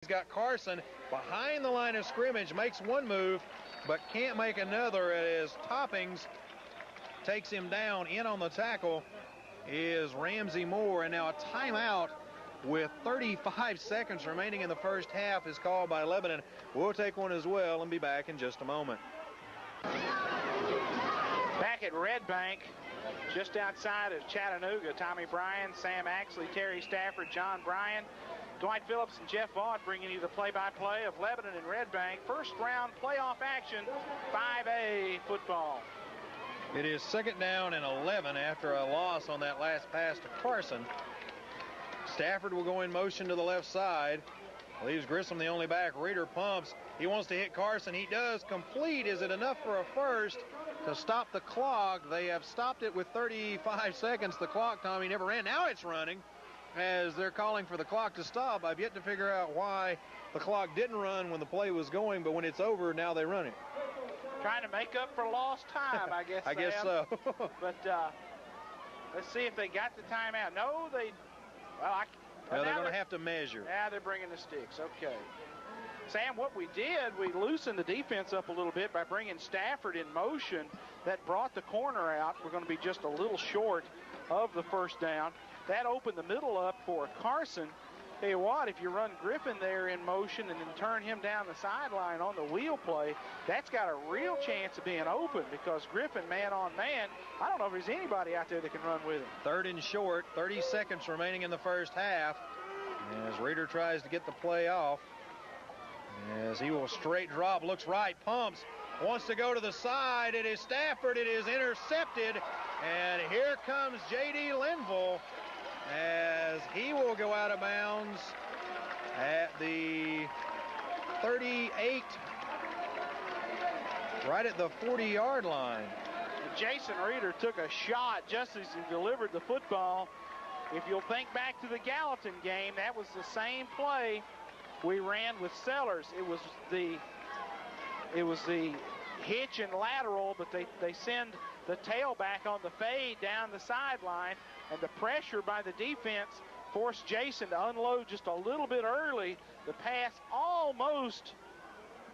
He's got Carson behind the line of scrimmage, makes one move, but can't make another as Toppings takes him down. In on the tackle is Ramsey Moore, and now a timeout with 35 seconds remaining in the first half is called by Lebanon. We'll take one as well and be back in just a moment. Back at Redbank, just outside of Chattanooga, Tommy Bryan, Sam Axley, Terry Stafford, John Bryan, Dwight Phillips, and Jeff Vaught bringing you the play-by-play of Lebanon and Redbank. First round playoff action, 5A football. It is second down and 11 after a loss on that last pass to Carson. Stafford will go in motion to the left side. Leaves Grissom the only back. Reeder pumps. He wants to hit Carson. He does. Complete. Is it enough for a first to stop the clock? They have stopped it with 35 seconds. The clock, Tommy, never ran. Now it's running as they're calling for the clock to stop. I've yet to figure out why the clock didn't run when the play was going, but when it's over, now they run it. Trying to make up for lost time, I guess. I guess so. But let's see if they got the timeout. No, they. Well, they're going to have to measure. Yeah, they're bringing the sticks. Okay. Sam, what we did, we loosened the defense up a little bit by bringing Stafford in motion. That brought the corner out. We're going to be just a little short of the first down. That opened the middle up for Carson. Tell you what, if you run Griffin there in motion and then turn him down the sideline on the wheel play, that's got a real chance of being open because Griffin, man on man, I don't know if there's anybody out there that can run with him. Third and short, 30 seconds remaining in the first half. As Reeder tries to get the play off. As he will straight drop, looks right, pumps, wants to go to the side. It is Stafford. It is intercepted. And here comes J.D. Linville as he will go out of bounds at the 38, right at the 40-yard line. Jason Reeder took a shot just as he delivered the football. If you'll think back to the Gallatin game, that was the same play we ran with Sellers. It was the hitch and lateral, but they send the tailback on the fade down the sideline, and the pressure by the defense forced Jason to unload just a little bit early. The pass almost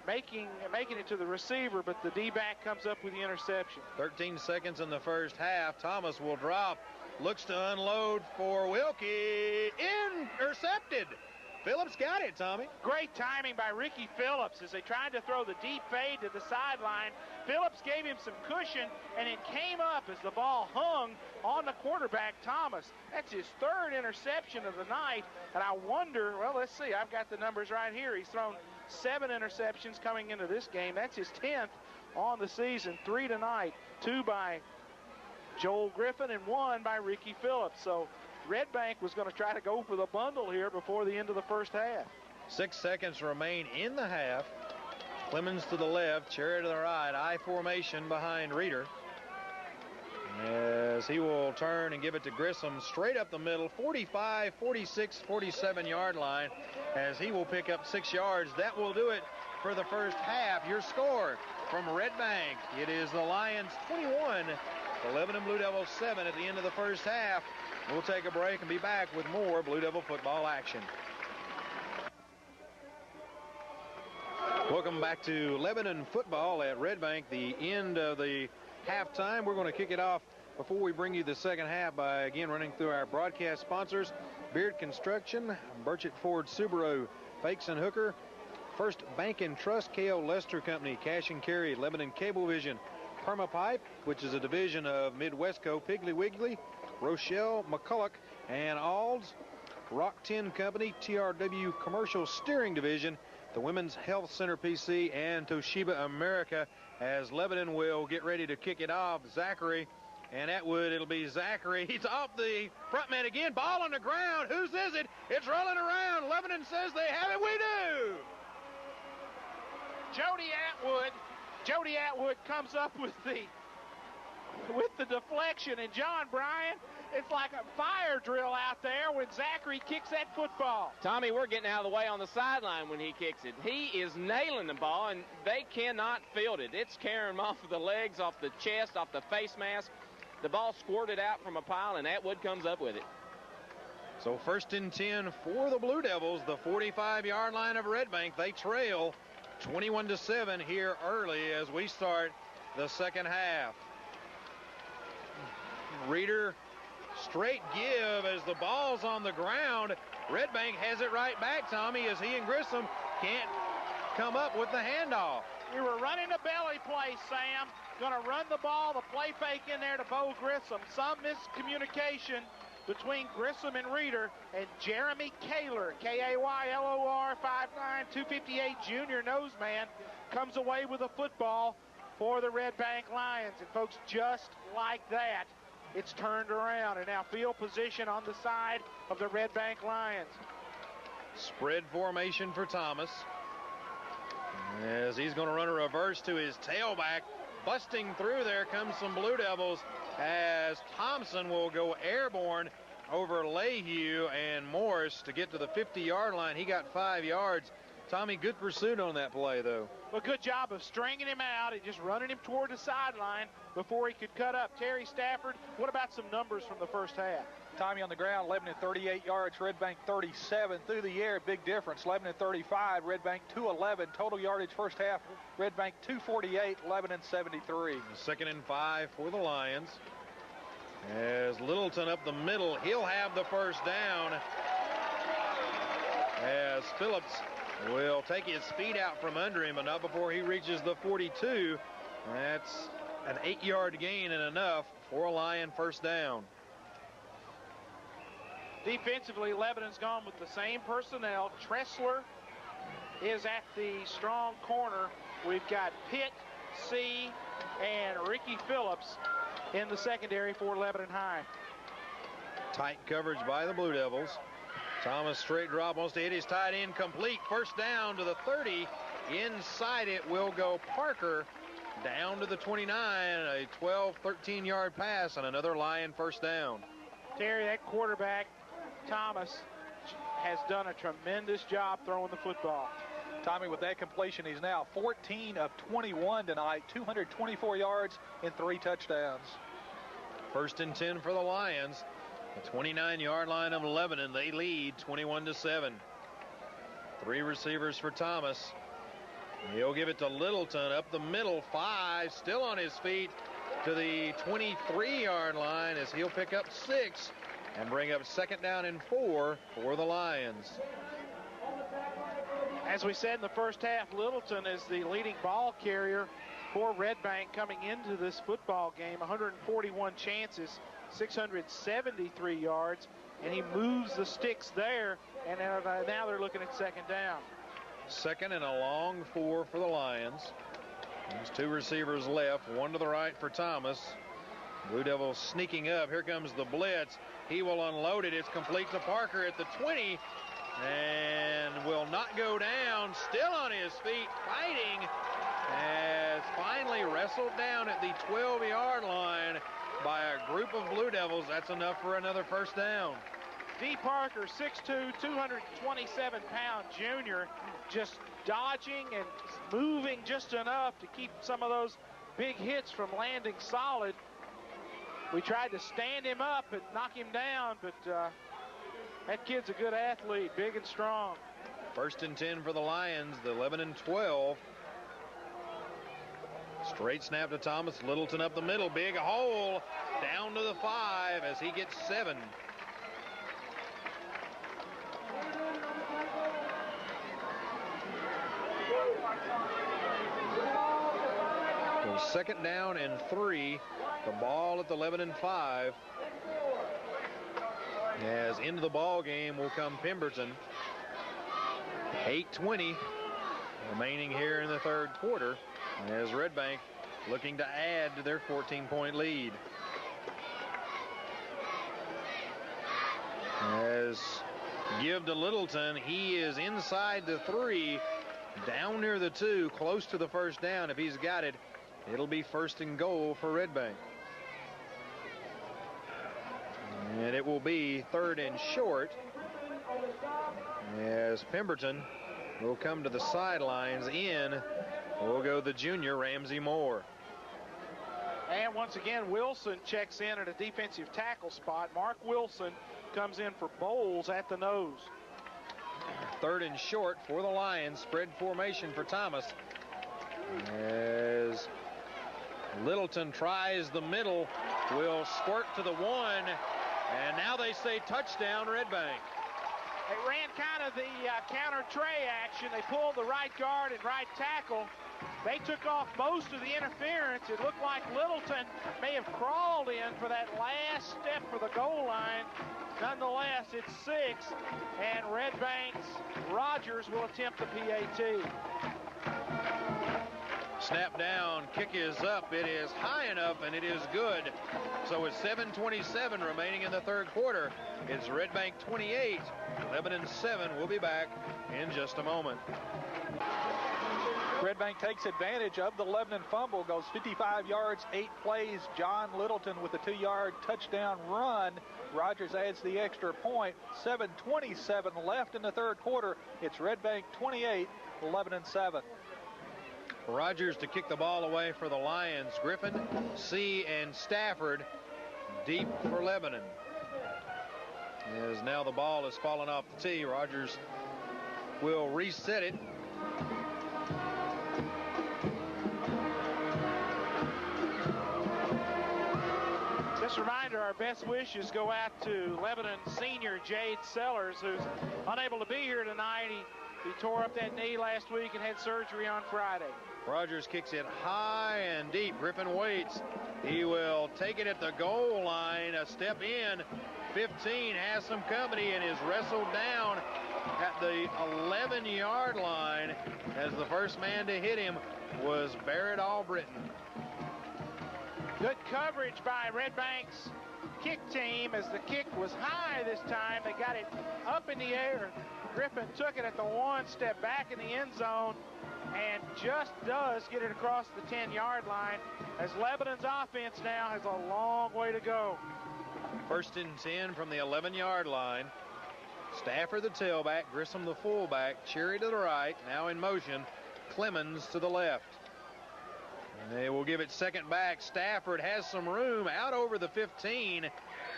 making it to the receiver, but the D-back comes up with the interception. 13 seconds in the first half. Thomas will drop, looks to unload for Wilkie. Intercepted. Phillips got it, Tommy. Great timing by Ricky Phillips as they tried to throw the deep fade to the sideline. Phillips gave him some cushion, and it came up as the ball hung on the quarterback, Thomas. That's his third interception of the night, and I wonder, well, let's see. I've got the numbers right here. He's thrown 7 interceptions coming into this game. That's his 10th on the season, 3 tonight, 2 by Joel Griffin and 1 by Ricky Phillips. So Redbank was going to try to go for the bundle here before the end of the first half. 6 seconds remain in the half. Clemens to the left, Cherry to the right, I formation behind Reeder. As he will turn and give it to Grissom straight up the middle, 45, 46, 47-yard line, as he will pick up 6 yards. That will do it for the first half. Your score from Redbank, it is the Lions 21, the Lebanon Blue Devils 7 at the end of the first half. We'll take a break and be back with more Blue Devil football action. Welcome back to Lebanon football at Redbank, the end of the halftime. We're going to kick it off before we bring you the second half by, again, running through our broadcast sponsors. Beard Construction, Burchett Ford Subaru, Fakes and Hooker, First Bank and Trust, KO Lester Company, Cash and Carry, Lebanon Cablevision, Permapipe, which is a division of Midwestco, Piggly Wiggly, Rochelle, McCulloch, and Alds, Rock Tin Company, TRW Commercial Steering Division, the Women's Health Center PC, and Toshiba America, as Lebanon will get ready to kick it off. Zachary and Atwood, it'll be Zachary. He's off the front man again. Ball on the ground. Whose is it? It's rolling around. Lebanon says they have it. We do. Jody Atwood comes up with the deflection, and John Bryan, it's like a fire drill out there when Zachary kicks that football. Tommy, we're getting out of the way on the sideline when he kicks it. He is nailing the ball, and they cannot field it. It's carrying him off of the legs, off the chest, off the face mask. The ball squirted out from a pile, and Atwood comes up with it. So 1st and 10 for the Blue Devils, the 45-yard line of Redbank. They trail 21-7 here early as we start the second half. Reeder, straight give as the ball's on the ground. Redbank has it right back, Tommy, as he and Grissom can't come up with the handoff. We were running a belly play, Sam. Going to run the ball, the play fake in there to Bo Grissom. Some miscommunication between Grissom and Reeder, and Jeremy Kaylor, Kaylor, 5'9", 258 junior nose man, comes away with a football for the Redbank Lions. And folks, just like that, it's turned around, and now field position on the side of the Redbank Lions. Spread formation for Thomas, as he's going to run a reverse to his tailback. Busting through there comes some Blue Devils, as Thompson will go airborne over Lehue and Morris to get to the 50-yard line. He got 5 yards. Tommy, good pursuit on that play, though. Well, good job of stringing him out and just running him toward the sideline before he could cut up. Terry Stafford, what about some numbers from the first half? Tommy on the ground, 11 and 38 yards, Redbank 37. Through the air, big difference, 11 and 35, Redbank 211. Total yardage first half, Redbank 248, 11 and 73. 2nd and 5 for the Lions. As Littleton up the middle, he'll have the first down, as Phillips will take his feet out from under him, but not before he reaches the 42. That's an 8-yard gain and enough for a Lion first down. Defensively, Lebanon's gone with the same personnel. Tressler is at the strong corner. We've got Pitt, C, and Ricky Phillips in the secondary for Lebanon High. Tight coverage by the Blue Devils. Thomas straight drop, wants to hit his tight end, complete. First down to the 30. Inside it will go Parker, down to the 29. A 12, 13-yard pass and another Lion first down. Terry, that quarterback, Thomas, has done a tremendous job throwing the football. Tommy, with that completion, he's now 14 of 21 tonight, 224 yards and 3 touchdowns. 1st and 10 for the Lions. The 29-yard line of Lebanon. They lead 21-7. 3 receivers for Thomas. He'll give it to Littleton up the middle. 5 still on his feet to the 23-yard line, as he'll pick up 6 and bring up 2nd down and 4 for the Lions. As we said in the first half, Littleton is the leading ball carrier for Redbank coming into this football game. 141 chances, 673 yards, and he moves the sticks there, and now they're looking at 2nd down. 2nd and a long 4 for the Lions. There's 2 receivers left, 1 to the right for Thomas. Blue Devils sneaking up. Here comes the blitz. He will unload it. It's complete to Parker at the 20 and will not go down. Still on his feet, fighting, as finally wrestled down at the 12-yard line by a group of Blue Devils. That's enough for another first down. D. Parker, 6'2", 227-pound junior, just dodging and moving just enough to keep some of those big hits from landing solid. We tried to stand him up and knock him down, but that kid's a good athlete, big and strong. 1st and 10 for the Lions, the 11 and 12. Straight snap to Thomas. Littleton up the middle. Big hole down to the 5 as he gets 7. So 2nd down and 3. The ball at the 11 and 5. As into the ball game will come Pemberton. 8:20 remaining here in the 3rd quarter, as Redbank looking to add to their 14-point lead. As give to Littleton, he is inside the 3, down near the 2, close to the first down. If he's got it, it'll be 1st and goal for Redbank. And it will be 3rd and short, as Pemberton will come to the sidelines. In will go the junior Ramsey Moore. And once again, Wilson checks in at a defensive tackle spot. Mark Wilson, comes in for Bowles at the nose. 3rd and short for the Lions. Spread formation for Thomas. As Littleton tries the middle, will squirt to the 1, and now they say touchdown, Redbank. They ran kind of the counter tray action. They pulled the right guard and right tackle. They took off most of the interference. It looked like Littleton may have crawled in for that last step for the goal line. Nonetheless, it's 6, and Redbank's Rogers will attempt the PAT. Snap down, kick is up. It is high enough, and it is good. So it's 7:27 remaining in the 3rd quarter. It's Redbank 28, Lebanon 7. We'll be back in just a moment. Redbank takes advantage of the Lebanon fumble, goes 55 yards, 8 plays. John Littleton with a 2-yard touchdown run. Rogers adds the extra point. 7:27 left in the 3rd quarter. It's Redbank 28, Lebanon 7. Rogers to kick the ball away for the Lions. Griffin, C, and Stafford deep for Lebanon. As now the ball has fallen off the tee, Rogers will reset it. Just a reminder, our best wishes go out to Lebanon senior Jade Sellers, who's unable to be here tonight. He tore up that knee last week and had surgery on Friday. Rogers kicks it high and deep. Griffin waits. He will take it at the goal line. A step in. 15 has some company and is wrestled down at the 11-yard line, as the first man to hit him was Barrett Albritton. Good coverage by Redbank's kick team, as the kick was high this time. They got it up in the air. Griffin took it at the 1, step back in the end zone, and just does get it across the 10-yard line, as Lebanon's offense now has a long way to go. 1st and 10 from the 11-yard line. Stafford the tailback, Grissom the fullback, Cherry to the right, now in motion, Clemens to the left. And they will give it second back. Stafford has some room out over the 15,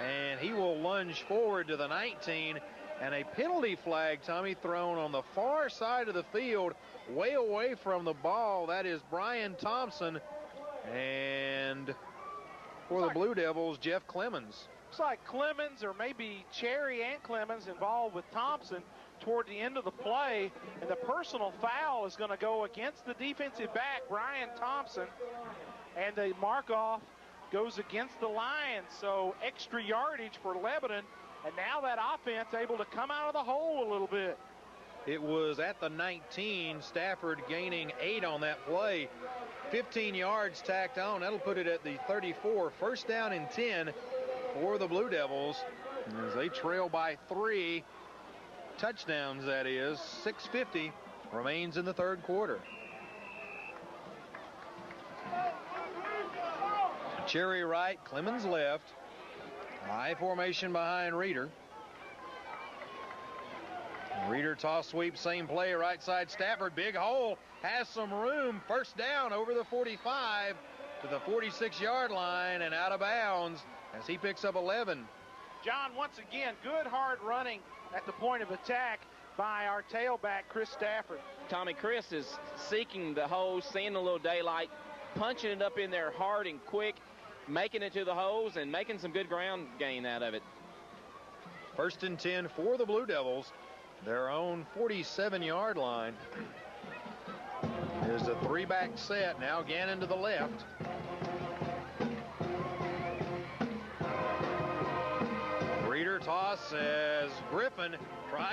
and he will lunge forward to the 19. And a penalty flag, Tommy, thrown on the far side of the field, way away from the ball. That is Brian Thompson. And for the Blue Devils, Jeff Clemens. Looks like Clemens, or maybe Cherry and Clemens, involved with Thompson toward the end of the play. And the personal foul is going to go against the defensive back, Brian Thompson. And the mark-off goes against the Lions. So extra yardage for Lebanon. And now that offense able to come out of the hole a little bit. It was at the 19. Stafford gaining 8 on that play. 15 yards tacked on. That'll put it at the 34. 1st down and 10 for the Blue Devils, as they trail by 3 touchdowns, that is. 6:50 remains in the 3rd quarter. Cherry right, Clemens left. High formation behind Reeder. Reeder toss sweep, same play, right side. Stafford, big hole, has some room. 1st down over the 45 to the 46-yard line and out of bounds as he picks up 11. John, once again, good hard running at the point of attack by our tailback, Chris Stafford. Tommy, Chris is seeking the hose, seeing a little daylight, punching it up in there hard and quick, making it to the hose and making some good ground gain out of it. 1st and 10 for the Blue Devils. Their own 47-yard line. There's a 3-back set. Now Gannon to the left. Reeder toss as Griffin tries